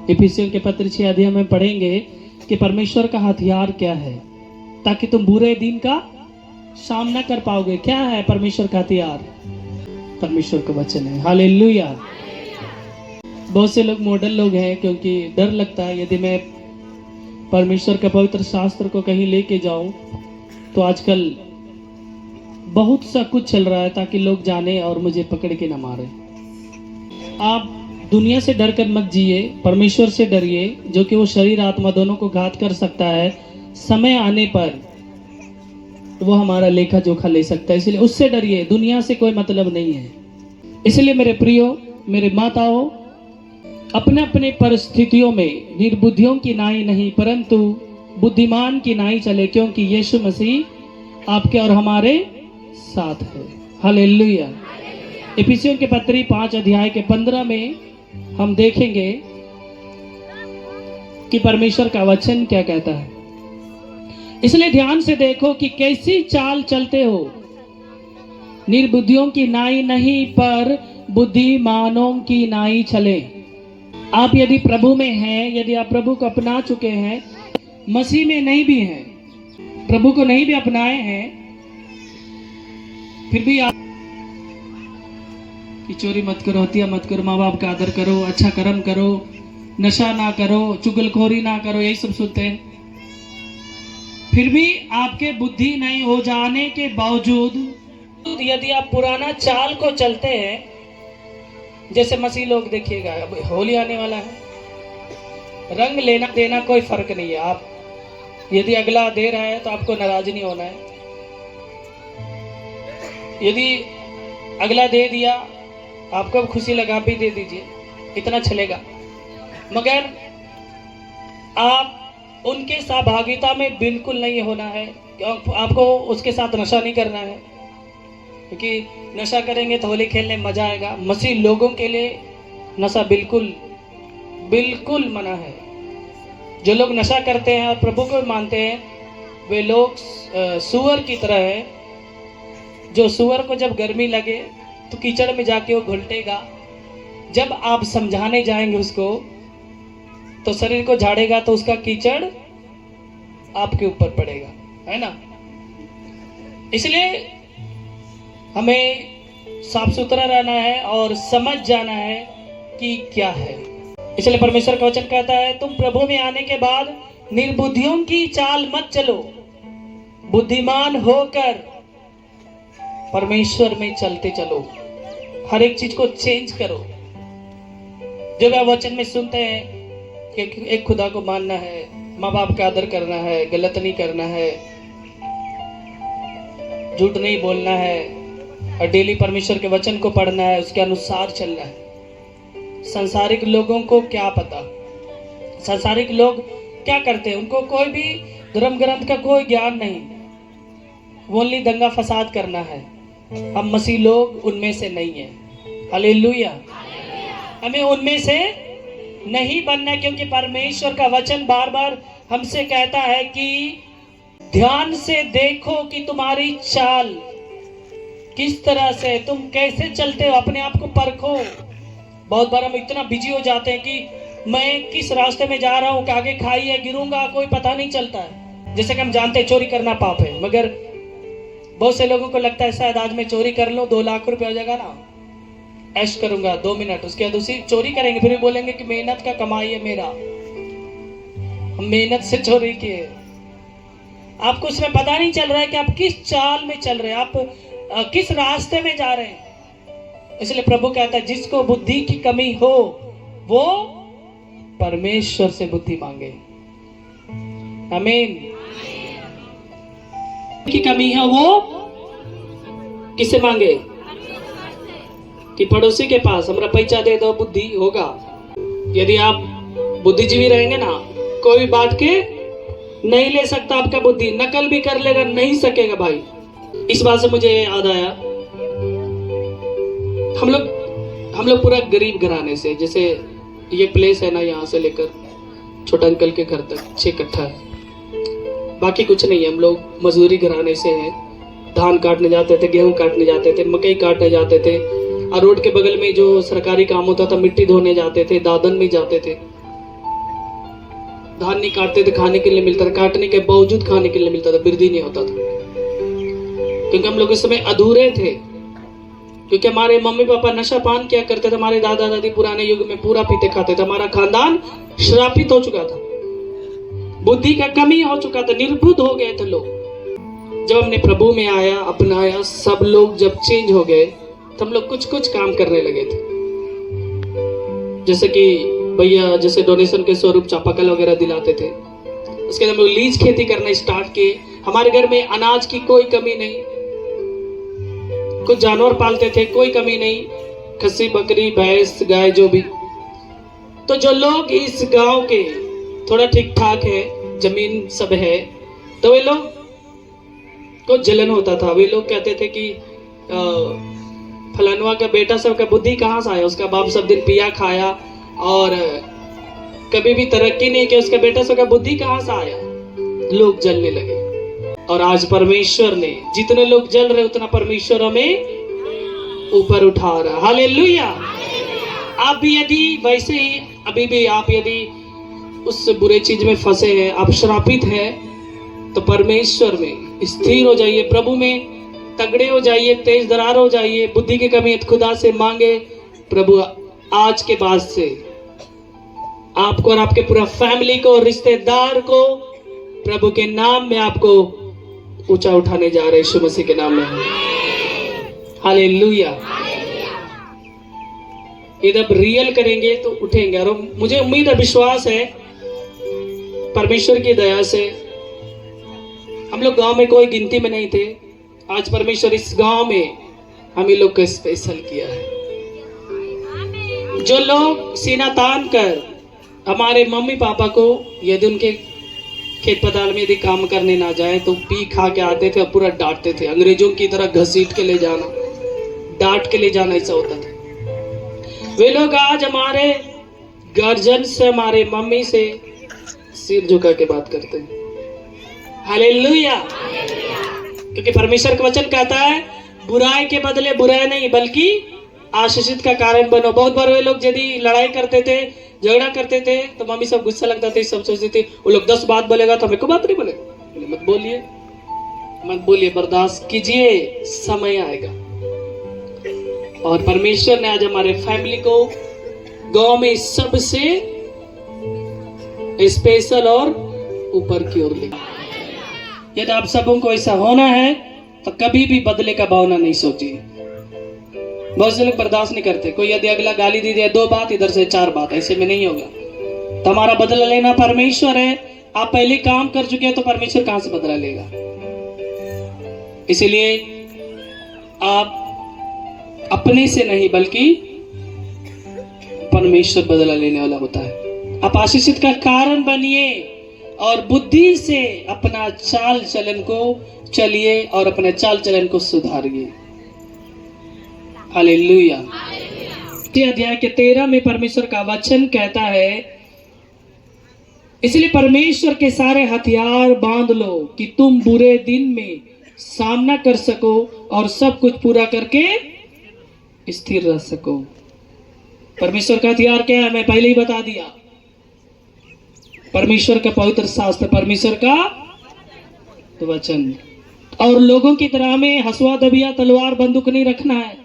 इफिसियों के पत्र 6 अध्याय में पढ़ेंगे कि परमेश्वर का हथियार क्या है ताकि तुम बुरे दिन का सामना कर पाओगे। क्या है परमेश्वर का हथियार? परमेश्वर का वचन है। हालेलुया। बहुत से लोग मॉडल लोग हैं, क्योंकि डर लगता है यदि मैं परमेश्वर का पवित्र शास्त्र को कहीं लेके जाऊं तो आजकल बहुत सा कुछ चल रहा है ताकि लोग जाने और मुझे पकड़ के न मारे। आप दुनिया से डर कर मत जिए, परमेश्वर से डरिए, जो कि वो शरीर आत्मा दोनों को घात कर सकता है। समय आने पर वो हमारा लेखा जोखा ले सकता है, इसलिए उससे डरिए। दुनिया से कोई मतलब नहीं है। इसलिए मेरे प्रियो, मेरे माताओं, अपने अपने परिस्थितियों में निर्बुद्धियों की नाई नहीं परंतु बुद्धिमान की नाई चले, क्योंकि यीशु मसीह आपके और हमारे साथ है। हालेलुया। इफिसियों के पत्री 5 अध्याय के 15 में हम देखेंगे कि परमेश्वर का वचन क्या कहता है। इसलिए ध्यान से देखो कि कैसी चाल चलते हो। निर्बुद्धियों की नाई नहीं पर बुद्धिमानों की नाई चले। आप यदि प्रभु में हैं, यदि आप प्रभु को अपना चुके हैं, मसीह में नहीं भी हैं, प्रभु को नहीं भी अपनाए हैं, फिर भी आप कि चोरी मत करो, हत्या मत करो, माँ बाप का आदर करो, अच्छा कर्म करो, नशा ना करो, चुगलखोरी ना करो, यही सब सुनते हैं। फिर भी आपके बुद्धि नहीं हो जाने के बावजूद यदि आप पुराना चाल को चलते हैं, जैसे मसीह लोग देखिएगा, अब होली आने वाला है, रंग लेना देना कोई फर्क नहीं है। आप यदि अगला दे रहा है तो आपको नाराज नहीं होना है। यदि अगला दे दिया, आपको खुशी लगा, भी दे दीजिए, इतना चलेगा। मगर आप उनके सहभागिता में बिल्कुल नहीं होना है। आपको उसके साथ नशा नहीं करना है, क्योंकि नशा करेंगे तो होली खेलने में मजा आएगा। मसीह लोगों के लिए नशा बिल्कुल बिल्कुल मना है। जो लोग नशा करते हैं और प्रभु को मानते हैं, वे लोग सुअर की तरह है, जो सुअर को जब गर्मी लगे तो कीचड़ में जाके वो घुलटेगा। जब आप समझाने जाएंगे उसको तो शरीर को झाड़ेगा तो उसका कीचड़ आपके ऊपर पड़ेगा, है ना। इसलिए हमें साफ सुथरा रहना है और समझ जाना है कि क्या है। इसलिए परमेश्वर का वचन कहता है, तुम प्रभु में आने के बाद निर्बुद्धियों की चाल मत चलो, बुद्धिमान होकर परमेश्वर में चलते चलो। हर एक चीज को चेंज करो। जब आप वचन में सुनते हैं कि एक खुदा को मानना है, माँ बाप का आदर करना है, गलत नहीं करना है, झूठ नहीं बोलना है, और डेली परमेश्वर के वचन को पढ़ना है, उसके अनुसार चलना है। संसारिक लोगों को क्या पता, संसारिक लोग क्या करते हैं, उनको कोई भी धर्म ग्रंथ का कोई ज्ञान नहीं, वो ओनली दंगा फसाद करना है। हम मसीह लोग उनमें से नहीं है। हालेलुया। हमें उनमें से नहीं बनना, क्योंकि परमेश्वर का वचन बार बार हमसे कहता है कि ध्यान से देखो कि तुम्हारी चाल किस तरह से, तुम कैसे चलते हो, अपने आप को परखो। बहुत बार हम इतना बिजी हो जाते हैं कि मैं किस रास्ते में जा रहा हूँ, कि आगे खाई है, गिरूंगा, कोई पता नहीं चलता है। जैसे कि हम जानते हैं चोरी करना पाप है, मगर बहुत से लोगों को लगता है शायद आज मैं चोरी कर लूं 2 लाख रुपए हो जाएगा ना, ऐश करूंगा 2 मिनट, उसके बाद उसी चोरी करेंगे, फिर भी बोलेंगे कि मेहनत का कमाई है मेरा, हम मेहनत से चोरी किए। आपको उसमें पता नहीं चल रहा है कि आप किस चाल में चल रहे हैं, आप किस रास्ते में जा रहे हैं। इसलिए प्रभु कहता है, जिसको बुद्धि की कमी हो वो परमेश्वर से बुद्धि मांगे। आमीन। की कमी है वो किससे मांगे? कि पड़ोसी के पास हमरा पैसा दे दो, बुद्धि होगा। यदि आप बुद्धिजीवी रहेंगे ना, कोई बांट के नहीं ले सकता आपका बुद्धि, नकल भी कर लेगा, नहीं सकेगा भाई। इस बात से मुझे याद आया, हम लोग पूरा गरीब घराने से, जैसे ये प्लेस है ना, यहाँ से लेकर छोटा अंकल के घर तक 6 कट्ठा है, बाकी कुछ नहीं है। हम लोग मजदूरी घराने से हैं। धान काटने जाते थे, गेहूं काटने जाते थे, मकई काटने जाते थे, और रोड के बगल में जो सरकारी काम होता था, मिट्टी धोने जाते थे, दादन में जाते थे। धान नहीं काटते थे, खाने के लिए मिलता था, काटने के बावजूद खाने के लिए मिलता था, वृद्धि नहीं होता था, क्योंकि हम लोग इस समय अधूरे थे, क्योंकि हमारे मम्मी पापा नशा पान किया करते थे, हमारे दादा दादी पुराने युग में पूरा पीते खाते थे, हमारा खानदान श्रापित हो चुका था, बुद्धि का कमी हो चुका था, निर्बुद्ध हो गए थे लोग। जब हमने प्रभु में आया, अपनाया, सब लोग जब चेंज हो गए तो हम लोग कुछ कुछ काम करने लगे थे, जैसे कि भैया जैसे डोनेशन के स्वरूप चापाकल वगैरह दिलाते थे, उसके बाद हम लोग लीज खेती करना स्टार्ट किए। हमारे घर में अनाज की कोई कमी नहीं, कुछ जानवर पालते थे, कोई कमी नहीं, खस्सी बकरी भैंस गाय जो भी। तो जो लोग इस गांव के थोड़ा ठीक ठाक है, जमीन सब है, तो वे लोग को जलन होता था। वे लोग कहते थे कि फलानवा का बेटा सब का बुद्धि कहाँ से आया, उसका बाप सब दिन पिया खाया और कभी भी तरक्की नहीं किया, उसका बेटा सब का बुद्धि कहाँ से आया। लोग जलने लगे। और आज परमेश्वर ने, जितने लोग जल रहे उतना परमेश्वर हमें ऊपर उठा रहा। हालेलुया। आप भी यदि वैसे ही अभी भी आप यदि उस बुरे चीज में फंसे हैं, आप श्रापित हैं, तो परमेश्वर में स्थिर हो जाइए, प्रभु में तगड़े हो जाइए, तेज दरार हो जाइए। बुद्धि की कमी है तो खुदा से मांगे। प्रभु आज के बाद से आपको और आपके पूरा फैमिली को, रिश्तेदार को प्रभु के नाम में आपको ऊंचा उठाने जा रहे हैं, यीशु मसीह के नाम में। हालेलुया। यदि आप रियल करेंगे तो उठेंगे। और मुझे उम्मीद और विश्वास है परमेश्वर की दया से, हम लोग गांव में कोई गिनती में नहीं थे, आज परमेश्वर इस गांव में हम ही लोग को स्पेशल किया है। जो लोग सीना तान कर हमारे मम्मी पापा को, यदि उनके खेत पताल में यदि काम करने ना जाए तो पी खा के आते थे और पूरा डांटते थे, अंग्रेजों की तरह घसीट के ले जाना, डांट के ले जाना, ऐसा होता था। वे लोग आज हमारे गार्जियन से, हमारे मम्मी से सिर झुका के बात करते हैं। हालेलुया। क्योंकि परमेश्वर का वचन कहता है बुराई के बदले बुराई नहीं बल्कि आशीषित का कारण बनो। बहुत बार वे लोग यदि लड़ाई करते थे, झगड़ा करते थे, तो मम्मी सब गुस्सा लगता था, सब सोचती थी वो लोग 10 बात बोलेगा तो हमें को बात नहीं बोलेगा। मत बोलिए, मत बोलिए, बर्दाश्त कीजिए, समय आएगा। और परमेश्वर ने आज हमारे फैमिली को गांव में सबसे स्पेशल और ऊपर की ओर ले। यदि आप सबों को ऐसा होना है तो कभी भी बदले का भावना नहीं सोचिए। बहुत से लोग बर्दाश्त नहीं करते, कोई यदि अगला गाली दे दिया 2 बात, इधर से 4 बात, ऐसे में नहीं होगा। तो हमारा बदला लेना परमेश्वर है। आप पहले काम कर चुके हैं तो परमेश्वर कहां से बदला लेगा। इसलिए आप अपने से नहीं बल्कि परमेश्वर बदला लेने वाला होता है। आप आशीषित का कारण बनिए और बुद्धि से अपना चाल चलन को चलिए और अपने चाल चलन को सुधारिए। हालेलुया। अध्याय के 13 में परमेश्वर का वचन कहता है, इसलिए परमेश्वर के सारे हथियार बांध लो कि तुम बुरे दिन में सामना कर सको और सब कुछ पूरा करके स्थिर रह सको। परमेश्वर का हथियार क्या है, मैं पहले ही बता दिया। परमेश्वर का पवित्र शास्त्र, परमेश्वर का वचन। और लोगों की तरह में हसुआ दबिया तलवार बंदूक नहीं रखना है।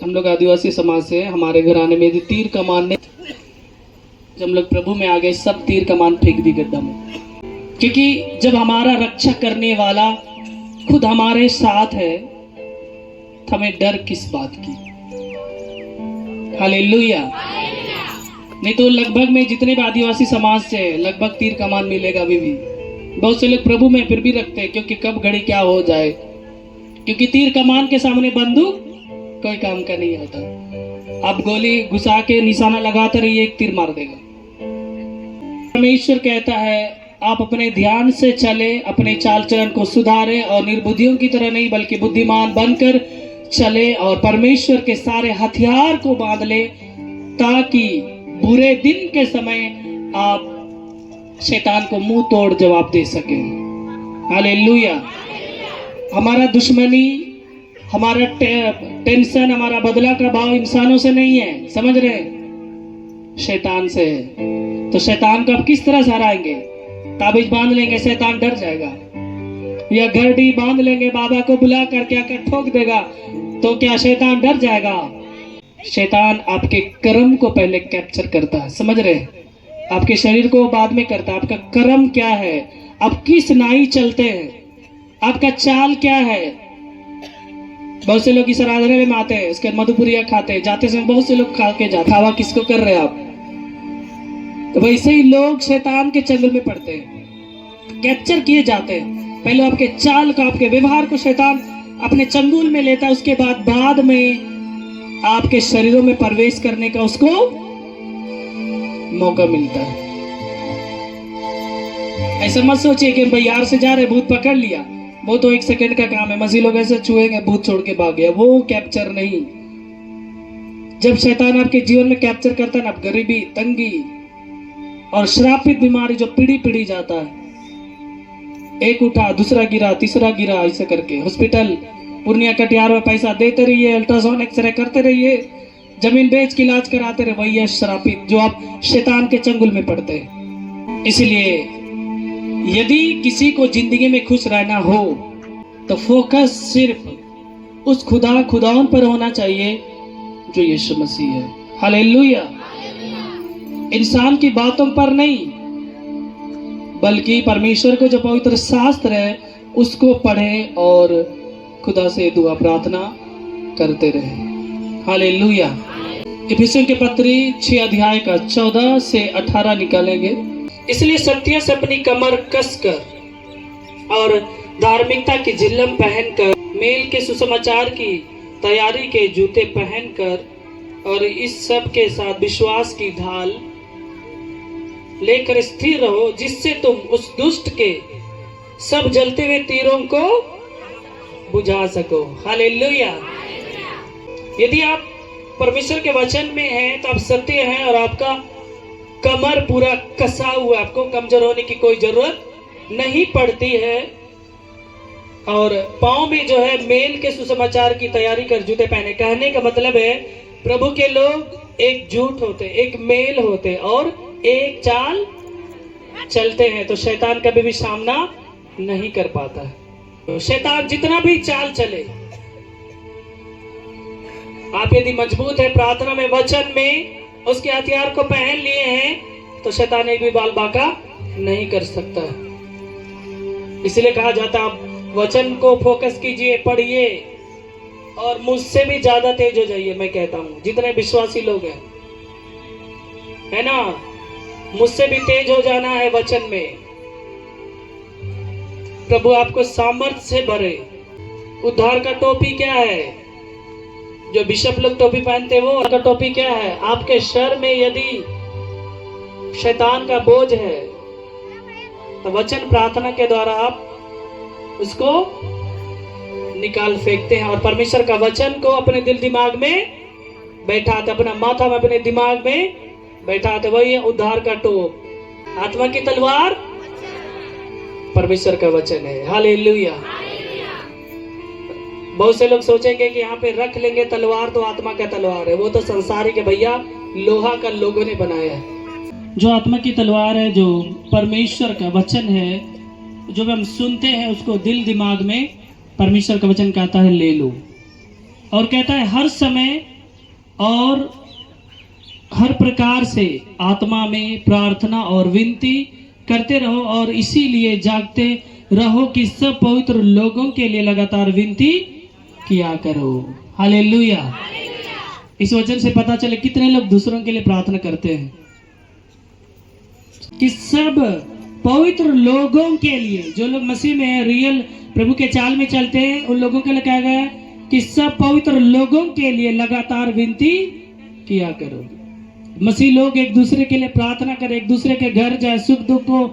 हम लोग आदिवासी समाज से, हमारे घराने में तीर कमान ने, जब हम लोग प्रभु में आ गए सब तीर कमान फेंक दी गड्ढा में, क्योंकि जब हमारा रक्षा करने वाला खुद हमारे साथ है तो हमें डर किस बात की। हालेलुया। नहीं तो लगभग में जितने भी आदिवासी समाज से लगभग तीर कमान मिलेगा अभी भी। बहुत से लोग प्रभु में फिर भी रखते हैं, क्योंकि कब घड़ी क्या हो जाए, क्योंकि तीर कमान के सामने बंदूक कोई काम का नहीं होता। आप गोली घुसा के निशाना लगाते रहिए, एक तीर मार देगा। परमेश्वर कहता है आप अपने ध्यान से चले, अपने चाल चलन को सुधारे और निर्बुद्धियों की तरह नहीं बल्कि बुद्धिमान बनकर चले और परमेश्वर के सारे हथियार को बांध ले, ताकि बुरे दिन के समय आप शैतान को मुंह तोड़ जवाब दे सके। हालेलुया। हमारा दुश्मनी, हमारा टेंशन, हमारा बदला का भाव इंसानों से नहीं है, समझ रहे हैं। शैतान से है। तो शैतान को आप किस तरह से हराएंगे? ताबीज बांध लेंगे, शैतान डर जाएगा। या घड़ी बांध लेंगे, बाबा को बुला करके आकर ठोक देगा, तो क्या शैतान डर जाएगा? शैतान आपके कर्म को पहले कैप्चर करता है, समझ रहे हैं? आपके शरीर को बाद में करता है। आपका कर्म क्या है, आप किस नाई चलते हैं, आपका चाल क्या है। बहुत से लोग इस आराधना में आते हैं, इसके मधुपुरिया खाते हैं, जाते समय बहुत से लोग खा के जाते। खावा किसको कर रहे हैं आप? तो वैसे ही लोग शैतान के चंगुल में पड़ते हैं, कैप्चर किए जाते हैं। पहले आपके चाल का, आपके व्यवहार को शैतान अपने चंगुल में लेता है, उसके बाद में आपके शरीरों में प्रवेश करने का उसको मौका मिलता है। ऐसा मत सोचिए कि भैयार से जा रहे, भूत पकड़ लिया, वो तो 1 सेकंड का काम है, मसीह लोग ऐसे छुएंगे, भूत छोड़ के भाग गया, वो कैप्चर नहीं। जब शैतान आपके जीवन में कैप्चर करता है ना, गरीबी, तंगी और श्रापित बीमारी जो पीढ़ी जाता है, एक उठा, दूसरा गिरा, तीसरा गिरा, ऐसे करके हॉस्पिटल पूर्णिया कटिहार में पैसा देते रहिए, अल्ट्रासाउंड एक्सरे करते रहिए, जमीन बेच के इलाज कराते रहे, वही है श्रापित, जो आप शैतान के चंगुल में पड़ते हैं। इसलिए यदि किसी को जिंदगी में खुश रहना हो तो फोकस सिर्फ उस खुदावन पर होना चाहिए जो यीशु मसीह है। हालेलुया। इंसान की बातों पर नहीं, बल्कि परमेश्वर को जो पवित्र शास्त्र है उसको पढ़े और खुदा से दुआ प्रार्थना करते रहे। हालेलुया। इफिसियों के पत्री 6 अध्याय का 14 से 18 निकालेंगे। इसलिए सत्य से अपनी कमर कसकर और धार्मिकता की झिल्लम पहनकर, मेल के सुसमाचार की तैयारी के जूते पहनकर और इस सब के साथ विश्वास की ढाल लेकर स्थिर रहो, जिससे तुम उस दुष्ट के सब जलते हुए तीरों को बुझा सको। हालेलुया। यदि आप परमेश्वर के वचन में हैं तो आप सत्य हैं और आपका कमर पूरा कसा हुआ, आपको कमजोर होने की कोई जरूरत नहीं पड़ती है। और पांव में जो है मेल के सुसमाचार की तैयारी कर जूते पहने। कहने का मतलब है प्रभु के लोग एक झूठ होते, एक मेल होते और एक चाल चलते हैं, तो शैतान कभी भी सामना नहीं कर पाता है। तो शैतान जितना भी चाल चले, आप यदि मजबूत है प्रार्थना में, वचन में, उसके हथियार को पहन लिए हैं, तो शैतान एक भी बाल बाका नहीं कर सकता। इसलिए कहा जाता है आप वचन को फोकस कीजिए, पढ़िए और मुझसे भी ज्यादा तेज हो जाइए। मैं कहता हूं जितने विश्वासी लोग हैं, है ना, मुझसे भी तेज हो जाना है वचन में। प्रभु आपको सामर्थ्य से भरे। उद्धार का टोपी क्या है? जो बिशप लोग टोपी पहनते हैं, वो का टोपी क्या है? आपके सर में यदि शैतान का बोझ है तो वचन प्रार्थना के द्वारा आप उसको निकाल फेंकते हैं और परमेश्वर का वचन को अपने दिल दिमाग में बैठाते, अपना माथा में, अपने दिमाग में बैठाते। वही है उद्धार का टोप। आत्मा की तलवार परमेश्वर का वचन है। हालेलुया। बहुत से लोग सोचेंगे कि यहाँ पे रख लेंगे तलवार तो आत्मा का तलवार है। वो तो संसारिक है भैया, लोहा का लोगों ने बनाया है। जो आत्मा की तलवार है, जो परमेश्वर का वचन है, जो हम सुनते हैं उसको दिल दिमाग में परमेश्वर का वचन कहता है ले लो, और कहता है हर समय और हर प्रकार से आत्मा में प्रार्थना और विनती करते रहो और इसीलिए जागते रहो कि सब पवित्र लोगों के लिए लगातार विनती किया करो। हालेलुया। इस वचन से पता चले कितने लोग दूसरों के लिए प्रार्थना करते हैं कि सब पवित्र लोगों के लिए, जो लोग मसीह में है, रियल प्रभु के चाल में चलते हैं, उन लोगों के लिए कहा गया कि सब पवित्र लोगों के लिए लगातार विनती किया करो। मसीह लोग एक दूसरे के लिए प्रार्थना करें, एक दूसरे के घर जाए, सुख दुख को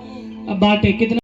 बांटे। कितना